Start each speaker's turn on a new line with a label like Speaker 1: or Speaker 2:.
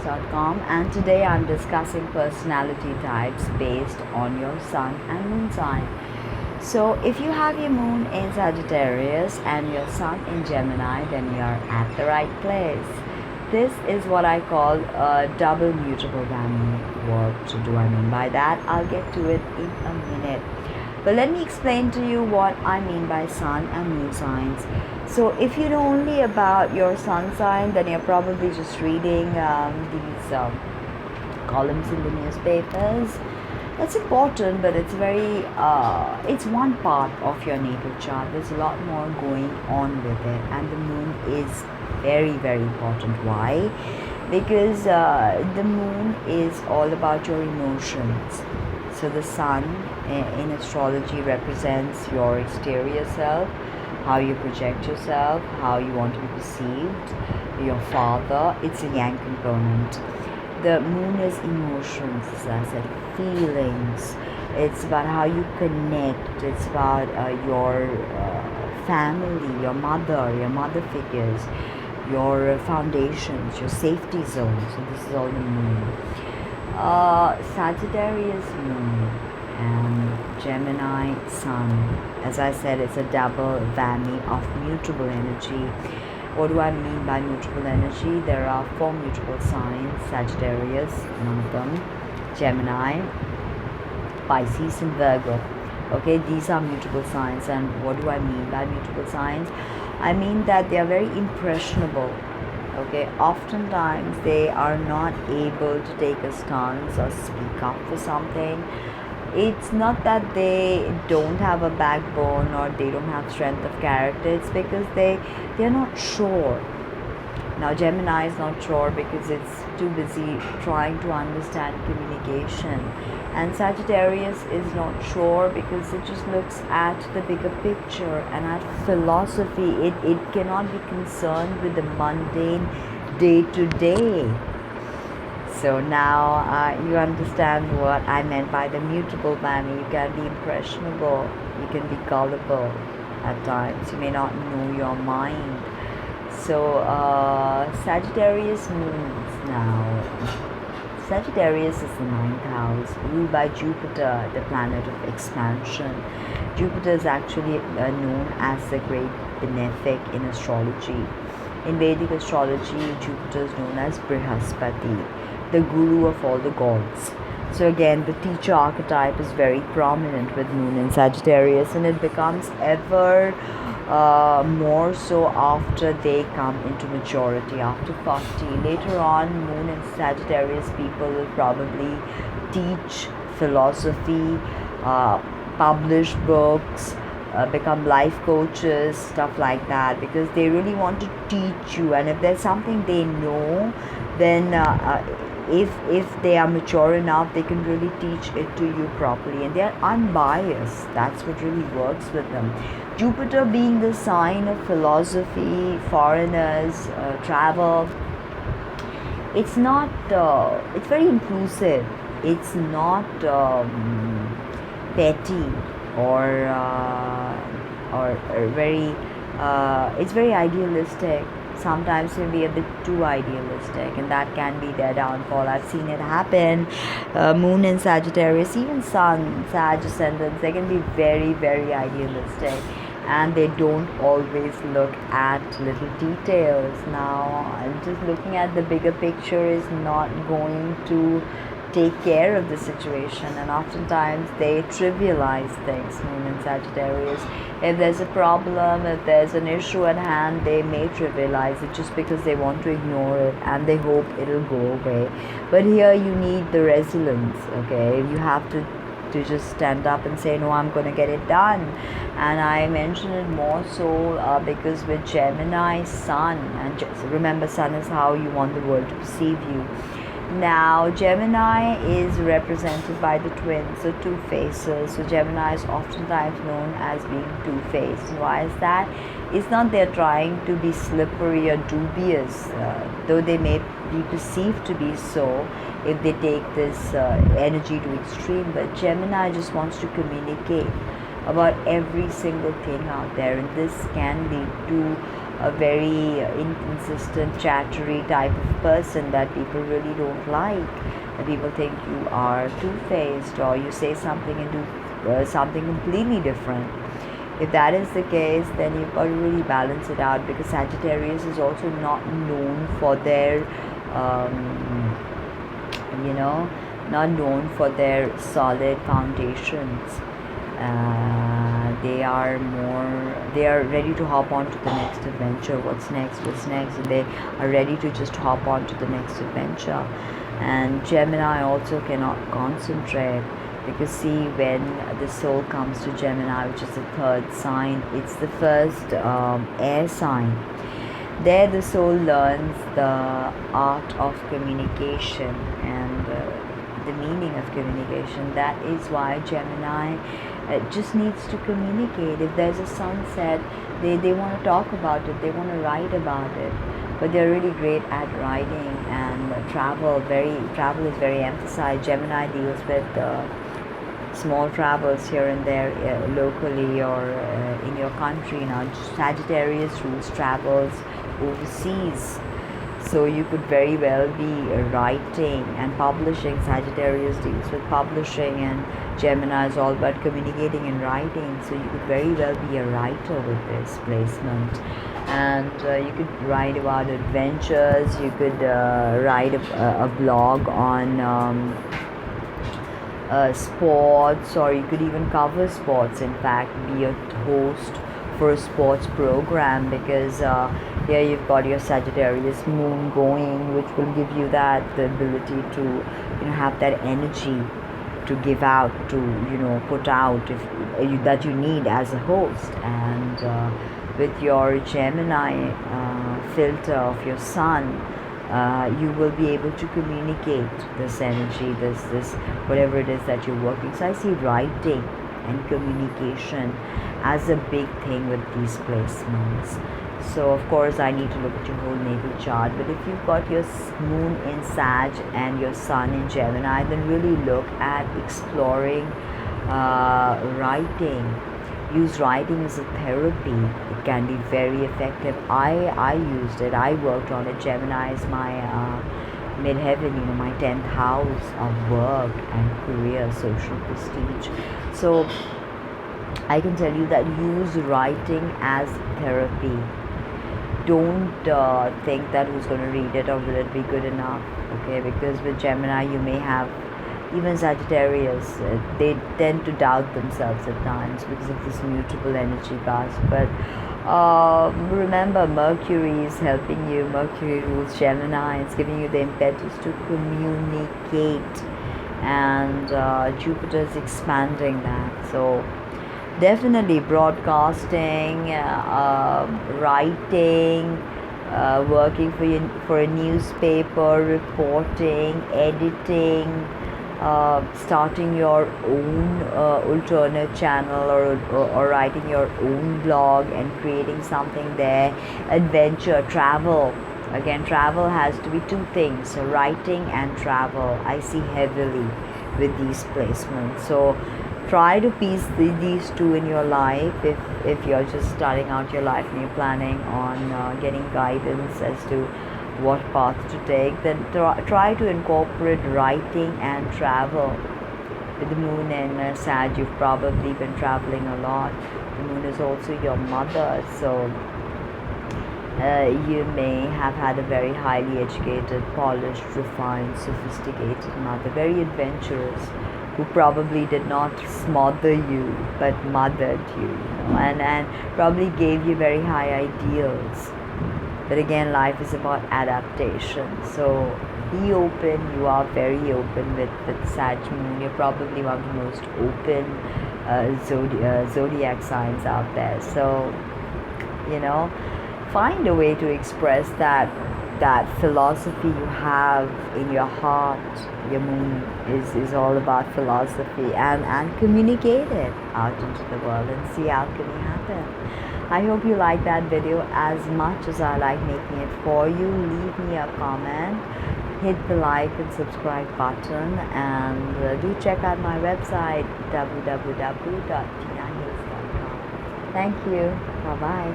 Speaker 1: sagittarius.com, and today I'm discussing personality types based on your sun and moon sign. So if you have your moon in Sagittarius and your sun in Gemini, then you are at the right place. This is what I call a double mutable whammy. What do I mean by that? I'll get to it in a minute. But let me explain to you what I mean by sun and moon signs. So if you know only about your sun sign, then you're probably just reading these columns in the newspapers. That's important, but it's it's one part of your natal chart. There's a lot more going on with it, and the moon is very, very important. Why? Because the moon is all about your emotions. So the sun in astrology represents your exterior self, how you project yourself, how you want to be perceived, your father. It's a yang component. The moon is emotions, as I said, feelings. It's about how you connect. It's about your family, your mother figures, your foundations, your safety zones. So this is all the moon. Sagittarius moon and Gemini sun. As I said, it's a double whammy of mutable energy. What do I mean by mutable energy? There are 4 mutable signs: Sagittarius, one of them, Gemini, Pisces, and Virgo. Okay, these are mutable signs. And what do I mean by mutable signs? I mean that they are very impressionable. Okay, oftentimes they are not able to take a stance or speak up for something. It's not that they don't have a backbone or they don't have strength of character. It's because they're not sure. Now Gemini is not sure because it's too busy trying to understand communication, and Sagittarius is not sure because it just looks at the bigger picture and at philosophy. It cannot be concerned with the mundane day to day. So now you understand what I meant by the mutable whammy. You can be impressionable, you can be gullible at times, you may not know your mind. So Sagittarius moons now. Sagittarius is the 9th house, ruled by Jupiter, the planet of expansion. Jupiter is actually known as the great benefic in astrology. In Vedic astrology, Jupiter is known as Brihaspati, the guru of all the gods. So again, the teacher archetype is very prominent with moon in Sagittarius, and it becomes ever more so after they come into maturity, after 40. Later on, moon in Sagittarius people will probably teach philosophy, publish books, become life coaches, stuff like that, because they really want to teach you. And if there's something they know, then if they are mature enough, they can really teach it to you properly, and they are unbiased. That's what really works with them. Jupiter being the sign of philosophy, foreigners, travel, it's not it's very inclusive. It's not petty or very it's very idealistic. Sometimes it can be a bit too idealistic, and that can be their downfall. I've seen it happen. Moon in Sagittarius, even Sun, Sag ascendants, they can be very, very idealistic, and they don't always look at little details. Now, just looking at the bigger picture is not going to take care of the situation, and oftentimes they trivialize things. Moon in Sagittarius, if there's a problem, if there's an issue at hand, they may trivialize it just because they want to ignore it and they hope it'll go away. But here you need the resilience. Okay, you have to just stand up and say, no, I'm going to get it done. And I mention it more so because with Gemini sun, and just remember, sun is how you want the world to perceive you. Now Gemini is represented by the twins, so two faces. So Gemini is oftentimes known as being two-faced. And why is that? It's not they're trying to be slippery or dubious, though they may be perceived to be so if they take this energy to extreme. But Gemini just wants to communicate about every single thing out there, and this can lead to a very inconsistent, chattery type of person that people really don't like. And people think you are two-faced, or you say something and do something completely different. If that is the case, then you've got to really balance it out, because Sagittarius is also not known for their not known for their solid foundations. They are ready to hop on to the next adventure. What's next, and they are ready to just hop on to the next adventure. And Gemini also cannot concentrate, because see, when the soul comes to Gemini, which is the third sign, it's the first air sign. There the soul learns the art of communication and the meaning of communication. That is why Gemini just needs to communicate. If there's a sunset, they want to talk about it, they want to write about it, but they're really great at writing. And travel is very emphasized. Gemini deals with small travels here and there, locally or in your country. Now Sagittarius rules travels overseas, so you could very well be writing and publishing. Sagittarius deals with publishing, and Gemini is all about communicating and writing, so you could very well be a writer with this placement. And you could write about adventures, you could write a blog on sports, or you could even cover sports. In fact, be a host for a sports program, because here you've got your Sagittarius moon going, which will give you the ability to have that energy to give out, to put out, if that you need as a host. And with your Gemini filter of your sun, you will be able to communicate this energy, this whatever it is that you're working. So I see writing and communication as a big thing with these placements. So of course I need to look at your whole natal chart, but if you've got your moon in Sag and your sun in Gemini, then really look at exploring writing. Use writing as a therapy. It can be very effective. I used it. I worked on it. Gemini is my midheaven, my 10th house of work and career, social prestige. So I can tell you that use writing as therapy. Don't think that who's going to read it or will it be good enough, okay? Because with Gemini you may have, even Sagittarius, they tend to doubt themselves at times because of this mutable energy cast. But remember, Mercury is helping you. Mercury rules Gemini. It's giving you the impetus to communicate, and Jupiter is expanding that. So definitely broadcasting, writing, working for a newspaper, reporting, editing, starting your own alternate channel, or writing your own blog and creating something there. Adventure, travel. Again, travel has to be two things, so writing and travel. I see heavily with these placements. So try to piece these two in your life. If you're just starting out your life and you're planning on getting guidance as to what path to take, then try to incorporate writing and travel. With the moon in Sag, you've probably been traveling a lot. The moon is also your mother, so you may have had a very highly educated, polished, refined, sophisticated mother, very adventurous, who probably did not smother you but mothered you, and probably gave you very high ideals. But again, life is about adaptation. So be open. You are very open with Sag moon. You're probably one of the most open zodiac signs out there. So find a way to express that philosophy you have in your heart. Your moon is all about philosophy, and communicate it out into the world and see alchemy happen. I hope you like that video as much as I like making it for you. Leave me a comment, hit the like and subscribe button, and do check out my website www.tinahills.com. Thank you. Bye bye.